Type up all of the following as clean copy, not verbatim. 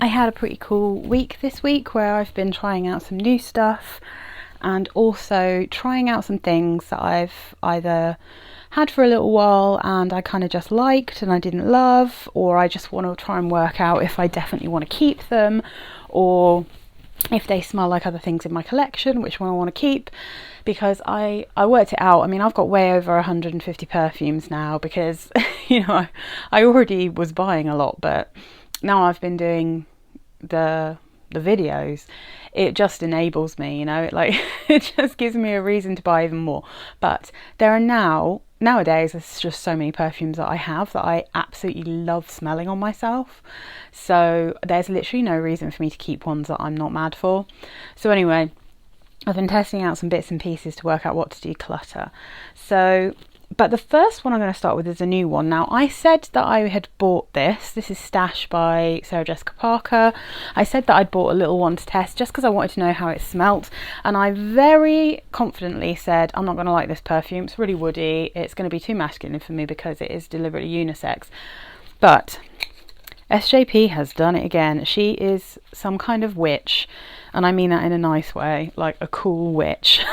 I had a pretty cool week this week where I've been trying out some new stuff and also trying out some things that I've either had for a little while and I kind of just liked and I didn't love, or I just want to try and work out if I definitely want to keep them, or if they smell like other things in my collection, which one I want to keep. Because I worked it out. I mean, I've got way over 150 perfumes now because, you know, I already was buying a lot, but now I've been doing the videos, it just enables me, you know, it just gives me a reason to buy even more. But there are nowadays there's just so many perfumes that I have that I absolutely love smelling on myself, so there's literally no reason for me to keep ones that I'm not mad for. So anyway, I've been testing out some bits and pieces to work out what to declutter. But the first one I'm going to start with is a new one. Now, I said that I had bought this. This is Stash by Sarah Jessica Parker. I said that I'd bought a little one to test just because I wanted to know how it smelt. And I very confidently said, I'm not going to like this perfume. It's really woody. It's going to be too masculine for me because it is deliberately unisex. But SJP has done it again. She is some kind of witch, and I mean that in a nice way, like a cool witch.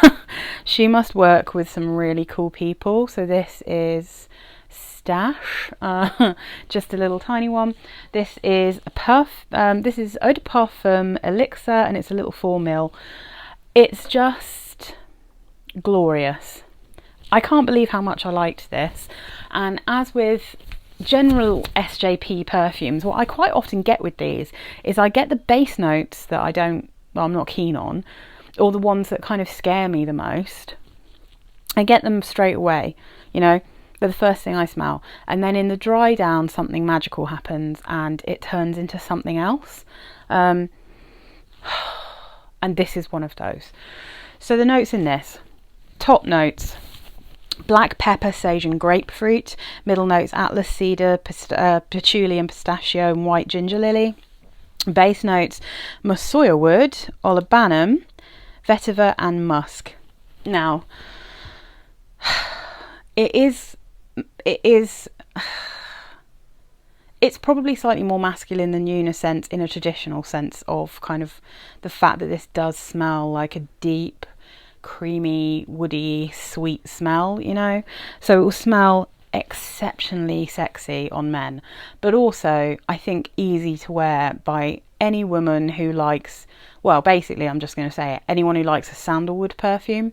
She must work with some really cool people. So this is Stash, just a little tiny one. This is this is Eau de Parfum Elixir, and it's a little 4ml. It's just glorious. I can't believe how much I liked this. And as with general SJP perfumes, what I quite often get with these is I get the base notes that I'm not keen on, or the ones that kind of scare me the most. I get them straight away, you know, they're the first thing I smell, and then in the dry down something magical happens and it turns into something else, and this is one of those. So the notes in this, top notes: black pepper, sage and grapefruit. Middle notes: atlas, cedar, patchouli and pistachio, and white ginger lily. Base notes: massoya wood, olibanum, vetiver and musk. Now, it's probably slightly more masculine than unisex in a traditional sense of kind of the fact that this does smell like a deep, creamy, woody, sweet smell, you know, so it will smell exceptionally sexy on men, but also I think easy to wear by any woman who likes, well, basically I'm just going to say it, anyone who likes a sandalwood perfume.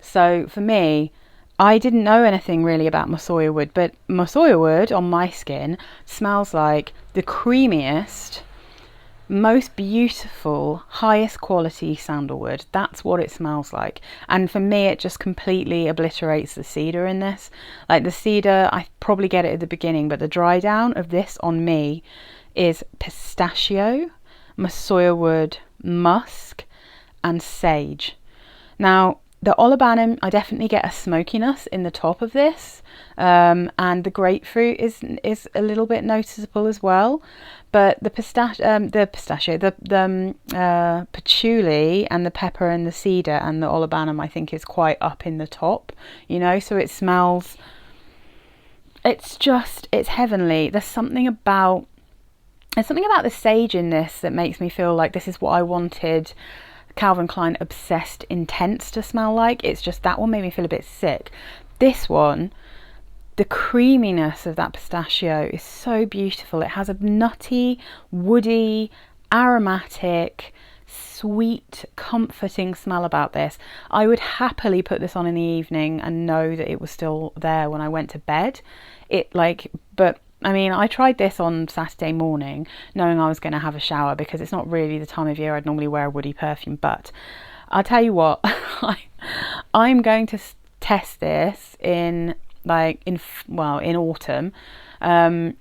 So for me, I didn't know anything really about massoya wood, but massoya wood on my skin smells like the creamiest, most beautiful, highest quality sandalwood. That's what it smells like. And for me, it just completely obliterates the cedar in this. Like the cedar, I probably get it at the beginning, but the dry down of this on me is pistachio, massoya wood, musk and sage. Now the olibanum, I definitely get a smokiness in the top of this, and the grapefruit is a little bit noticeable as well. But the pistachio, the patchouli and the pepper and the cedar and the olibanum, I think is quite up in the top, you know. So it smells, it's heavenly. There's something about the sage in this that makes me feel like this is what I wanted Calvin Klein Obsessed Intense to smell like. It's just that one made me feel a bit sick. This one, the creaminess of that pistachio is so beautiful. It has a nutty, woody, aromatic, sweet, comforting smell about this. I would happily put this on in the evening and know that it was still there when I went to bed. But I mean, I tried this on Saturday morning knowing I was going to have a shower because it's not really the time of year I'd normally wear a woody perfume. But I'll tell you what, I'm going to test this in autumn, and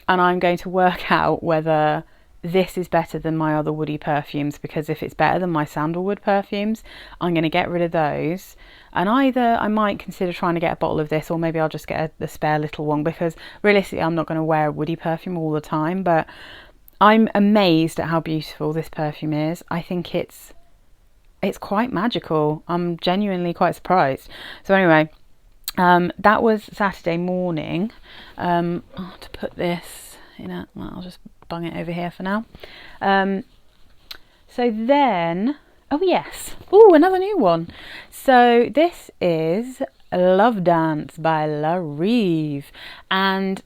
I'm going to work out whether this is better than my other woody perfumes, because if it's better than my sandalwood perfumes, I'm going to get rid of those, and either I might consider trying to get a bottle of this, or maybe I'll just get the spare little one, because realistically I'm not going to wear a woody perfume all the time. But I'm amazed at how beautiful this perfume is. I think it's quite magical. I'm genuinely quite surprised. So anyway, that was Saturday morning. To put this in I'll just bung it over here for now. So then, oh yes, oh, another new one. So this is Love Dance by Rive, and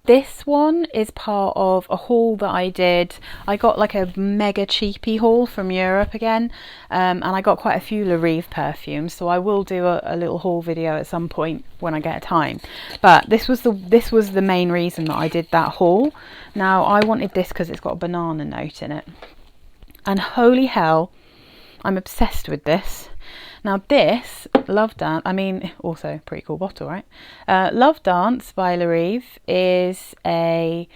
this one is part of a haul that I did. I got like a mega cheapy haul from Europe again, and I got quite a few Rive perfumes, so I will do a little haul video at some point when I get time. But this was the main reason that I did that haul. Now I wanted this because it's got a banana note in it, and holy hell, I'm obsessed with this. Now this, Love Dance, I mean, also pretty cool bottle, right? Love Dance by Rive is a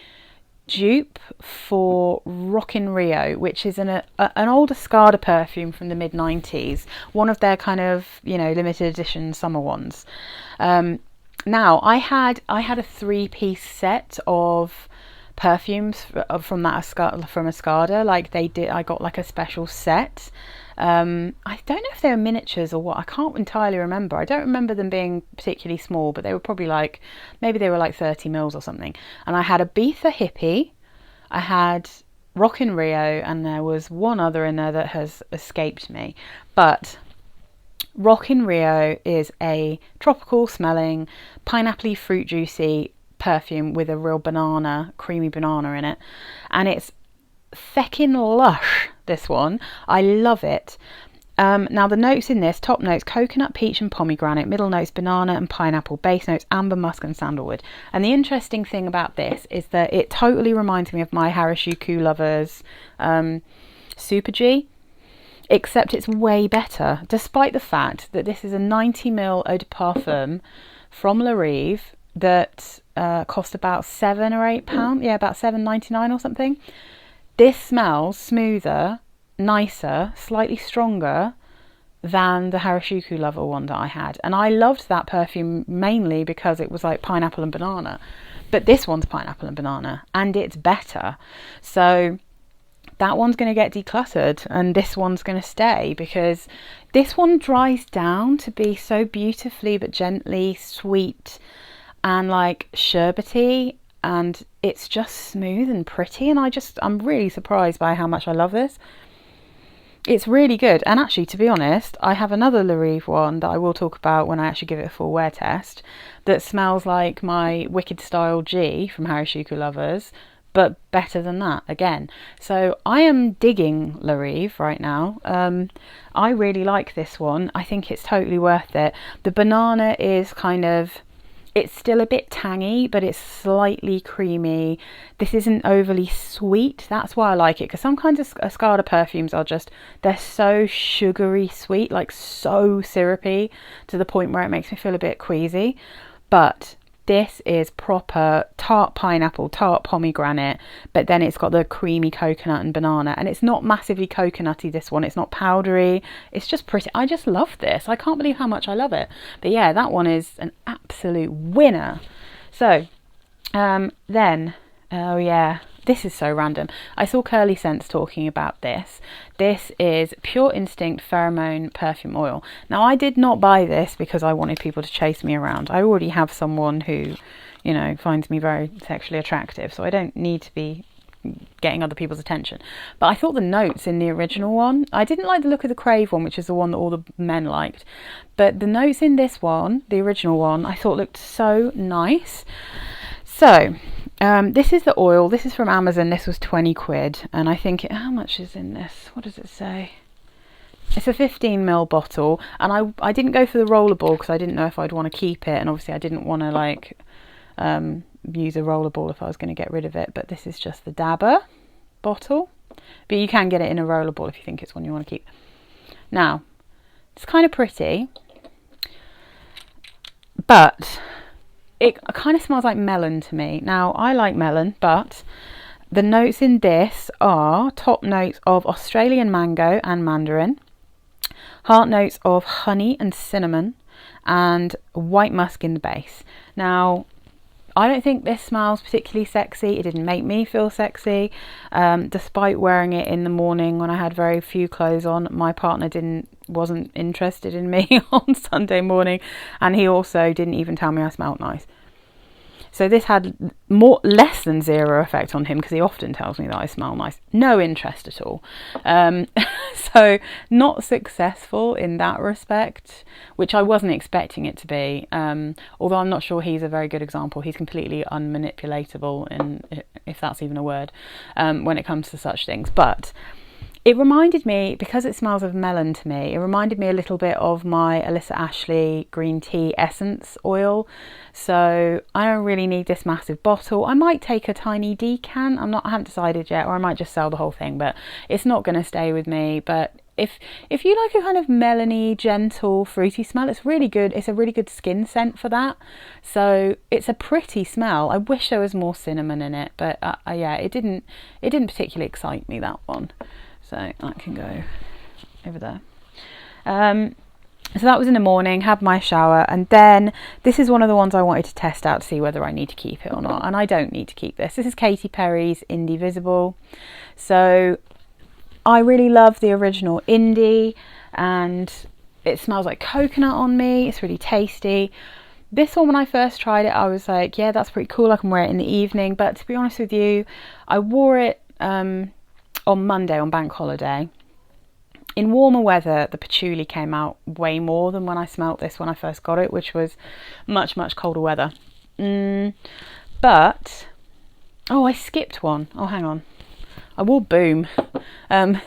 dupe for Rockin' Rio, which is an older Escada perfume from the mid-90s. One of their kind of, you know, limited edition summer ones. Now, I had a 3-piece set of perfumes from Escada. Like they did, I got like a special set. I don't know if they were miniatures or what. I can't entirely remember. I don't remember them being particularly small, but they were probably like, maybe they were like 30 mils or something. And I had Ibiza Hippie, I had Rockin' Rio, and there was one other in there that has escaped me. But Rockin' Rio is a tropical smelling, pineapple-y, fruit juicy perfume with a real banana, creamy banana in it. And it's feckin' lush, this one. I love it. Now the notes in this, top notes coconut, peach and pomegranate, middle notes banana and pineapple, base notes amber, musk and sandalwood. And the interesting thing about this is that it totally reminds me of my Harajuku Lovers Super G, except it's way better, despite the fact that this is a 90ml eau de parfum from Rive that cost about £7 or £8, yeah, about £7.99 or something. This smells smoother, nicer, slightly stronger than the Harajuku Lover one that I had. And I loved that perfume mainly because it was like pineapple and banana. But this one's pineapple and banana, and it's better. So that one's going to get decluttered and this one's going to stay, because this one dries down to be so beautifully but gently sweet and like sherbety, and it's just smooth and pretty, and I'm really surprised by how much I love this. It's really good. And actually, to be honest, I have another Rive one that I will talk about when I actually give it a full wear test, that smells like my Wicked Style G from Harajuku Lovers, but better than that again. So I am digging Rive right now. I really like this one. I think it's totally worth it. The banana is kind of, it's still a bit tangy, but it's slightly creamy. This isn't overly sweet. That's why I like it, because some kinds of Escada perfumes are just, they're so sugary sweet, like so syrupy, to the point where it makes me feel a bit queasy. But this is proper tart pineapple, tart pomegranate, but then it's got the creamy coconut and banana, and it's not massively coconutty, this one. It's not powdery. It's just pretty. I just love this. I can't believe how much I love it. But yeah, that one is an absolute winner. So then, oh yeah, this is so random. I saw Curly Scents talking about this. This is Pure Instinct Pheromone Perfume Oil. Now, I did not buy this because I wanted people to chase me around. I already have someone who, you know, finds me very sexually attractive, so I don't need to be getting other people's attention. But I thought the notes in the original one, I didn't like the look of the Crave one, which is the one that all the men liked. But the notes in this one, the original one, I thought looked so nice. So this is the oil. This is from Amazon. This was 20 quid. And I think, how much is in this? What does it say? It's a 15ml bottle. And I didn't go for the rollerball because I didn't know if I'd want to keep it. And obviously I didn't want to like use a rollerball if I was going to get rid of it. But this is just the dabber bottle. But you can get it in a rollerball if you think it's one you want to keep. Now, it's kind of pretty. But it kind of smells like melon to me. Now, I like melon, but the notes in this are top notes of Australian mango and mandarin, heart notes of honey and cinnamon, and white musk in the base. Now, I don't think this smells particularly sexy. It didn't make me feel sexy. Despite wearing it in the morning when I had very few clothes on, my partner wasn't interested in me on Sunday morning, and he also didn't even tell me I smelled nice. So this had less than zero effect on him, because he often tells me that I smell nice. No interest at all. So not successful in that respect, which I wasn't expecting it to be. Although I'm not sure he's a very good example. He's completely unmanipulatable, if that's even a word, when it comes to such things. But it reminded me, because it smells of melon to me, it reminded me a little bit of my Alyssa Ashley green tea essence oil. So I don't really need this massive bottle. I might take a tiny decant. I haven't decided yet, or I might just sell the whole thing, but it's not going to stay with me. But if you like a kind of melony, gentle, fruity smell, it's really good. It's a really good skin scent for that. So it's a pretty smell. I wish there was more cinnamon in it, but yeah, it didn't particularly excite me, that one. So that can go over there. So that was in the morning, had my shower, and then this is one of the ones I wanted to test out to see whether I need to keep it or not. And I don't need to keep this. This is Katy Perry's Indi Visible. So I really love the original Indi, and it smells like coconut on me. It's really tasty. This one, when I first tried it, I was like, yeah, that's pretty cool. I can wear it in the evening. But to be honest with you, I wore it on Monday, on bank holiday. In warmer weather, the patchouli came out way more than when I smelt this when I first got it, which was much, much colder weather. But, oh, I skipped one. Oh, hang on. I wore Boum. I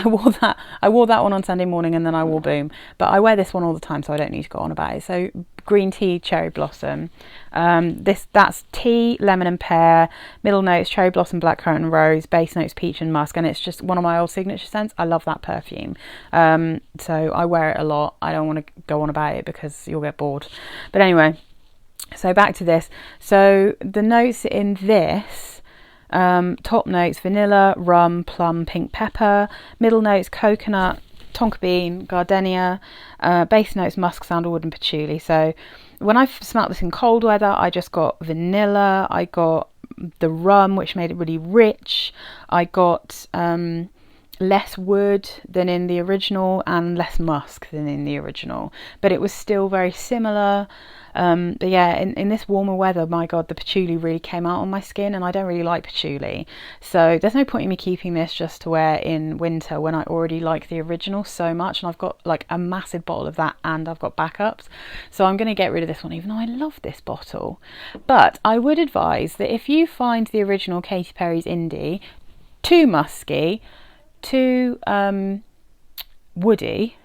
wore that one on Sunday morning, and then I wore Boum. But I wear this one all the time, so I don't need to go on about it. So green tea, cherry blossom. That's tea, lemon and pear. Middle notes, cherry blossom, blackcurrant and rose. Base notes, peach and musk. And it's just one of my old signature scents. I love that perfume. So I wear it a lot. I don't want to go on about it because you'll get bored. But anyway, so back to this. So the notes in this. Top notes, vanilla, rum, plum, pink pepper. Middle notes, coconut, tonka bean, gardenia. Base notes, musk, sandalwood and patchouli. So when I smelt this in cold weather, I just got vanilla. I got the rum, which made it really rich. I got less wood than in the original and less musk than in the original, but it was still very similar. But yeah, in this warmer weather, my god, the patchouli really came out on my skin, and I don't really like patchouli, so there's no point in me keeping this just to wear in winter when I already like the original so much, and I've got like a massive bottle of that, and I've got backups, so I'm going to get rid of this one, even though I love this bottle. But I would advise that if you find the original Katy Perry's Indi too musky, too woody,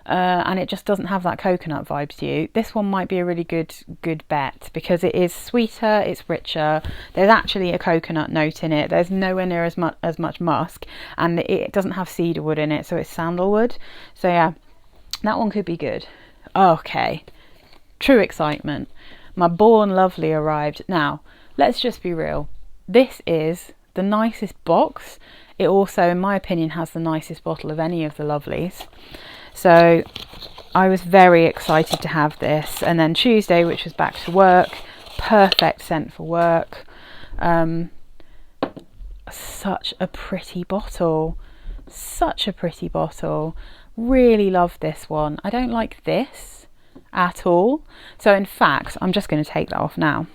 and it just doesn't have that coconut vibe to you, this one might be a really good bet, because it is sweeter, it's richer, there's actually a coconut note in it, there's nowhere near as much musk, and it doesn't have cedarwood in it, so it's sandalwood. So yeah, that one could be good. Okay, true excitement. My Born Lovely arrived. Now let's just be real, this is the nicest box. It also, in my opinion, has the nicest bottle of any of the Lovelies. So I was very excited to have this. And then Tuesday, which was back to work, perfect scent for work. Such a pretty bottle. Such a pretty bottle. Really love this one. I don't like this at all. So in fact, I'm just going to take that off now,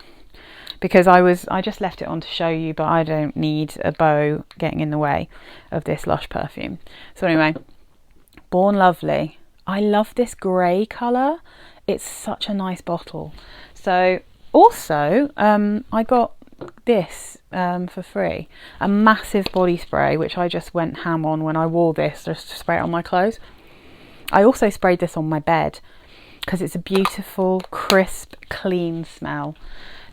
because I just left it on to show you, but I don't need a bow getting in the way of this Lush perfume. So anyway, Born Lovely. I love this grey colour. It's such a nice bottle. So also, I got this for free. A massive body spray, which I just went ham on when I wore this, just to spray it on my clothes. I also sprayed this on my bed because it's a beautiful, crisp, clean smell.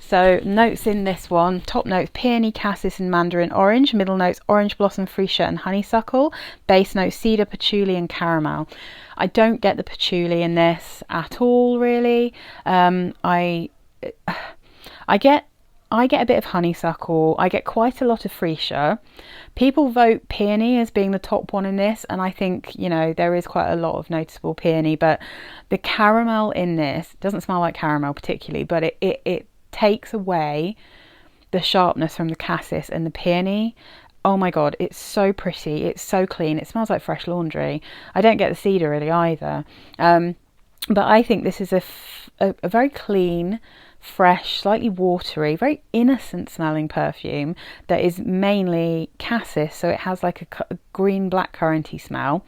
So notes in this one, top notes, peony, cassis and mandarin orange. Middle notes, orange blossom, freesia and honeysuckle. Base notes, cedar, patchouli and caramel. I don't get the patchouli in this at all, really. I get a bit of honeysuckle. I get quite a lot of freesia. People vote peony as being the top one in this, and I think, you know, there is quite a lot of noticeable peony, but the caramel in this doesn't smell like caramel particularly, but it takes away the sharpness from the cassis and the peony. Oh my god, it's so pretty, it's so clean, it smells like fresh laundry. I don't get the cedar really either, but I think this is a very clean, fresh, slightly watery, very innocent smelling perfume that is mainly cassis, so it has like a green blackcurranty smell,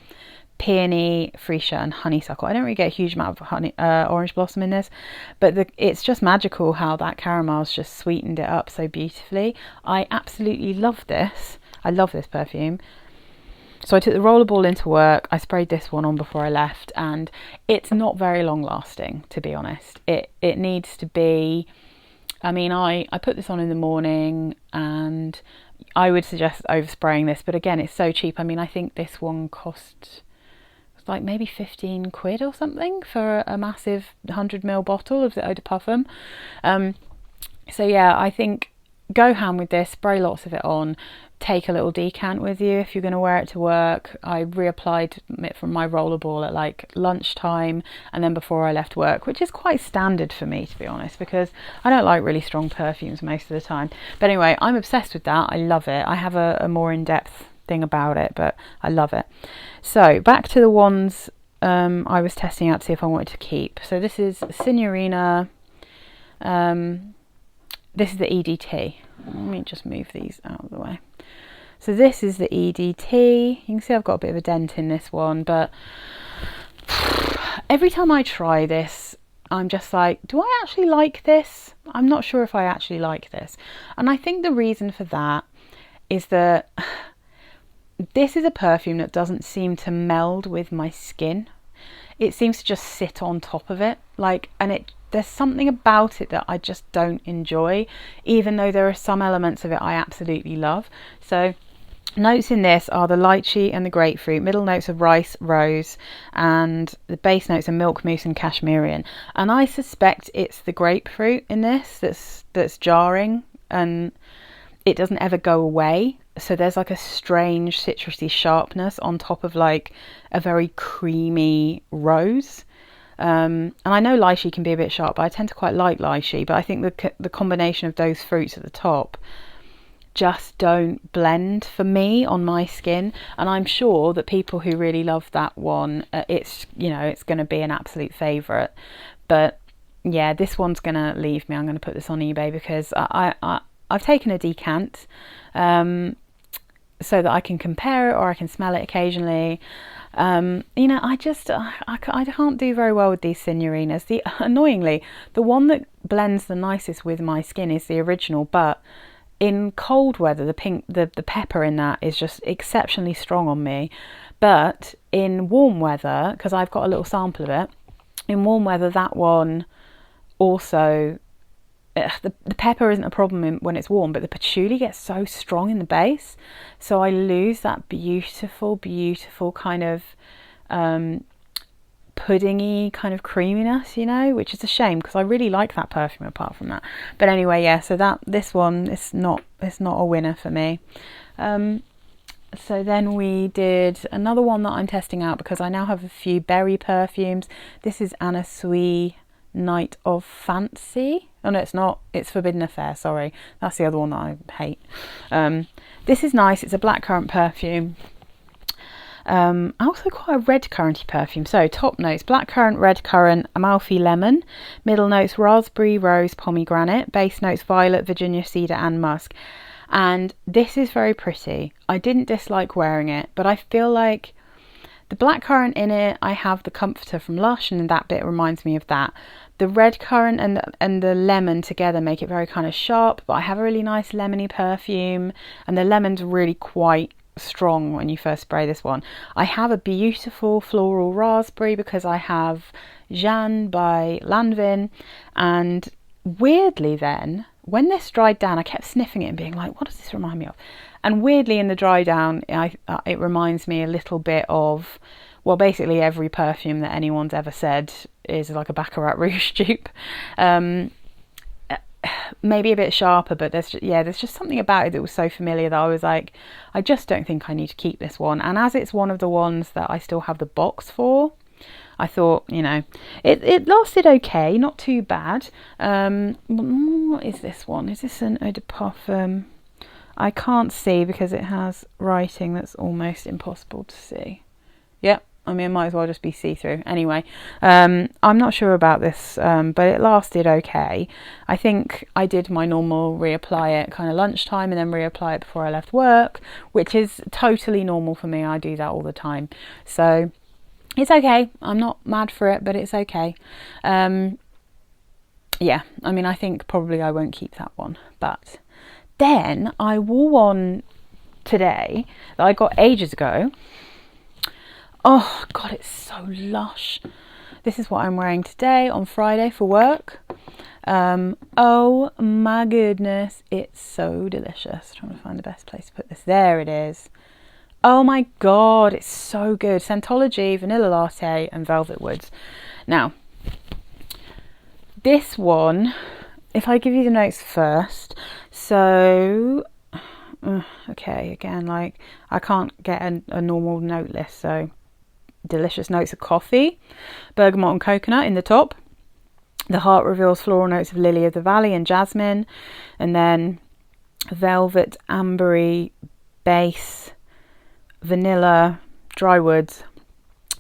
peony, freesia and honeysuckle. I don't really get a huge amount of orange blossom in this, but it's just magical how that caramel's just sweetened it up so beautifully. I absolutely love this. I love this perfume. So I took the rollerball into work. I sprayed this one on before I left, and it's not very long lasting, to be honest. It needs to be, I mean, I put this on in the morning, and I would suggest overspraying this, but again, it's so cheap. I mean, I think this one cost like maybe 15 quid or something for a massive 100ml bottle of the Eau de Parfum. So yeah, I think go ham with this, spray lots of it on, take a little decant with you if you're going to wear it to work. I reapplied it from my rollerball at like lunchtime and then before I left work, which is quite standard for me, to be honest, because I don't like really strong perfumes most of the time. But anyway, I'm obsessed with that. I love it. I have a more in-depth thing about it, but I love it. So back to the ones I was testing out to see if I wanted to keep. So this is Signorina. This is the EDT. Let me just move these out of the way. So this is the EDT. You can see I've got a bit of a dent in this one, but every time I try this, I'm just like, do I actually like this? I'm not sure if I actually like this. And I think the reason for that is that this is a perfume that doesn't seem to meld with my skin. It seems to just sit on top of it, like, and there's something about it that I just don't enjoy, even though there are some elements of it I absolutely love. So notes in this are the lychee and the grapefruit, middle notes of rice, rose, and the base notes are milk mousse and cashmerian. And I suspect it's the grapefruit in this that's jarring, and it doesn't ever go away. So there's like a strange citrusy sharpness on top of like a very creamy rose. And I know lychee can be a bit sharp, but I tend to quite like lychee. But I think the combination of those fruits at the top just don't blend for me on my skin. And I'm sure that people who really love that one, it's going to be an absolute favourite. But yeah, this one's going to leave me. I'm going to put this on eBay because I've taken a decant so that I can compare it or I can smell it occasionally. I can't do very well with these Signorinas. Annoyingly, the one that blends the nicest with my skin is the original, but in cold weather, the pepper in that is just exceptionally strong on me. But in warm weather, because I've got a little sample of it, in warm weather, that one also, the pepper isn't a problem when it's warm, but the patchouli gets so strong in the base, so I lose that beautiful kind of puddingy kind of creaminess, which is a shame because I really like that perfume apart from that. But anyway, yeah, so this one is not a winner for me. So then we did another one that I'm testing out because I now have a few berry perfumes. This is Anna Sui Night of Fancy. Oh no, it's not. It's Forbidden Affair, sorry. That's the other one that I hate. This is nice. It's a blackcurrant perfume. I also quite a red curranty perfume. So top notes, blackcurrant, red currant, Amalfi lemon. Middle notes, raspberry, rose, pomegranate. Base notes, violet, Virginia cedar and musk. And this is very pretty. I didn't dislike wearing it, but I feel like the blackcurrant in it, I have the Comforter from Lush, and that bit reminds me of that. The red currant and the lemon together make it very kind of sharp, but I have a really nice lemony perfume, and the lemon's really quite strong when you first spray this one. I have a beautiful floral raspberry because I have Jeanne by Lanvin, and weirdly then, when this dried down, I kept sniffing it and being like, what does this remind me of? And weirdly in the dry down, it reminds me a little bit of, well, basically every perfume that anyone's ever said is like a Baccarat Rouge dupe. Maybe a bit sharper, but there's just something about it that was so familiar that I was like, I just don't think I need to keep this one. And as it's one of the ones that I still have the box for, I thought, it lasted okay, not too bad. What is this one? Is this an Eau de Parfum? I can't see because it has writing that's almost impossible to see. Yep, I mean, it might as well just be see-through. Anyway, I'm not sure about this, but it lasted okay. I think I did my normal reapply it kind of lunchtime and then reapply it before I left work, which is totally normal for me. I do that all the time. So it's okay. I'm not mad for it, but it's okay. Yeah, I mean, I think probably I won't keep that one. But then I wore one today that I got ages ago. Oh God, it's so lush. This is what I'm wearing today on Friday for work. Oh my goodness, it's so delicious. I'm trying to find the best place to put this. There it is. Oh my God, it's so good. Scentology, Vanilla Latte and Velvet Woods. Now, this one, if I give you the notes first. So, okay, again, like I can't get a normal note list. So, delicious notes of coffee, bergamot and coconut in the top. The heart reveals floral notes of lily of the valley and jasmine, and then velvet, ambery base, vanilla, dry woods,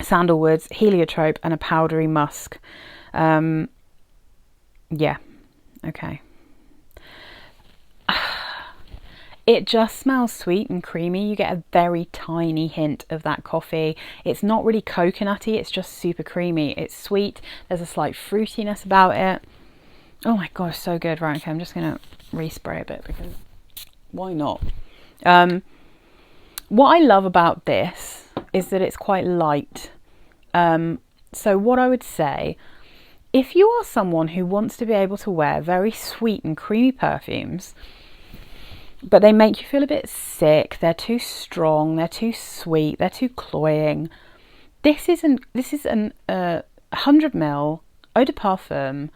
sandalwoods, heliotrope, and a powdery musk. Yeah, okay. It just smells sweet and creamy. You get a very tiny hint of that coffee. It's not really coconutty, it's just super creamy. It's sweet, there's a slight fruitiness about it. Oh my gosh, so good. Right, okay, I'm just going to respray a bit because why not? What I love about this is that it's quite light. So what I would say, if you are someone who wants to be able to wear very sweet and creamy perfumes, but they make you feel a bit sick, they're too strong, they're too sweet, they're too cloying, this is an 100ml eau de parfum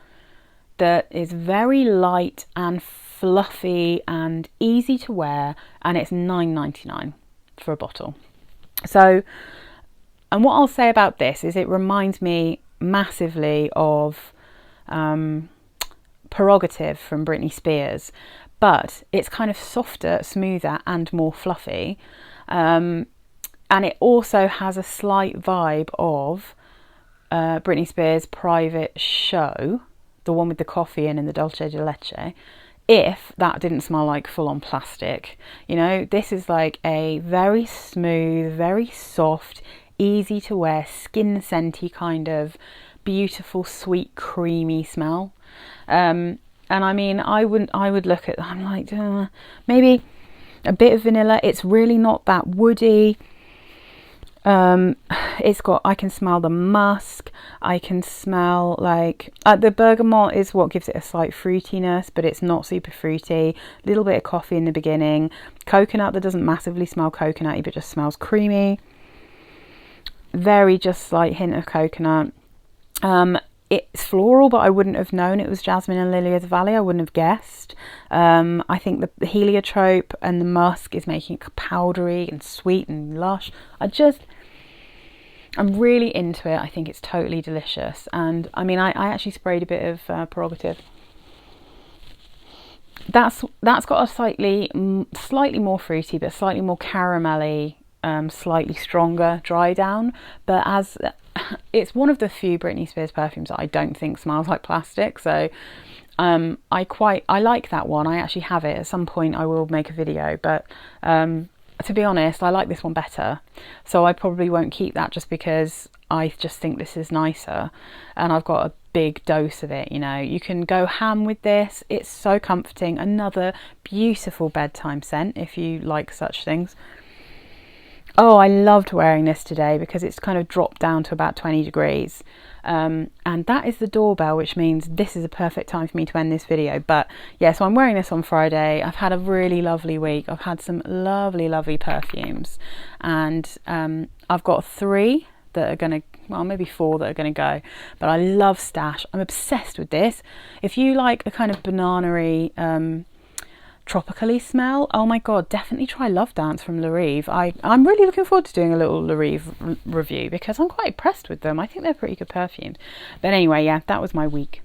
that is very light and fluffy and easy to wear, and it's $9.99 for a bottle. So, and what I'll say about this is it reminds me massively of Prerogative from Britney Spears, but it's kind of softer, smoother and more fluffy, and it also has a slight vibe of Britney Spears' Private Show, the one with the coffee in and the dulce de leche, if that didn't smell like full-on plastic. You know, this is like a very smooth, very soft, easy to wear, skin scenty kind of beautiful, sweet, creamy smell. And I mean, I would look at, I'm like, maybe a bit of vanilla. It's really not that woody. It's got, I can smell the musk. I can smell like, the bergamot is what gives it a slight fruitiness, but it's not super fruity. A little bit of coffee in the beginning. Coconut that doesn't massively smell coconutty, but just smells creamy. Very just slight hint of coconut. It's floral, but I wouldn't have known it was jasmine and lily of the valley. I wouldn't have guessed. I think the heliotrope and the musk is making it powdery and sweet and lush. I'm really into it. I think it's totally delicious. And I mean, I actually sprayed a bit of Prerogative. That's got a slightly more fruity, but slightly more caramelly, slightly stronger dry down. But as it's one of the few Britney Spears perfumes that I don't think smells like plastic, so I like that one. I actually have it. At some point I will make a video, but to be honest, I like this one better, so I probably won't keep that just because I just think this is nicer, and I've got a big dose of it. You know, you can go ham with this. It's so comforting. Another beautiful bedtime scent if you like such things. Oh, I loved wearing this today because it's kind of dropped down to about 20 degrees. And that is the doorbell, which means this is a perfect time for me to end this video. But yeah, so I'm wearing this on Friday. I've had a really lovely week. I've had some lovely, lovely perfumes. And I've got 3 that are going to, well, maybe 4 that are going to go. But I love Stash. I'm obsessed with this. If you like a kind of banana-y, tropically smell, oh my god, definitely try Love Dance from Rive. I'm really looking forward to doing a little Rive review because I'm quite impressed with them. I think they're pretty good perfumes. But anyway, yeah, that was my week.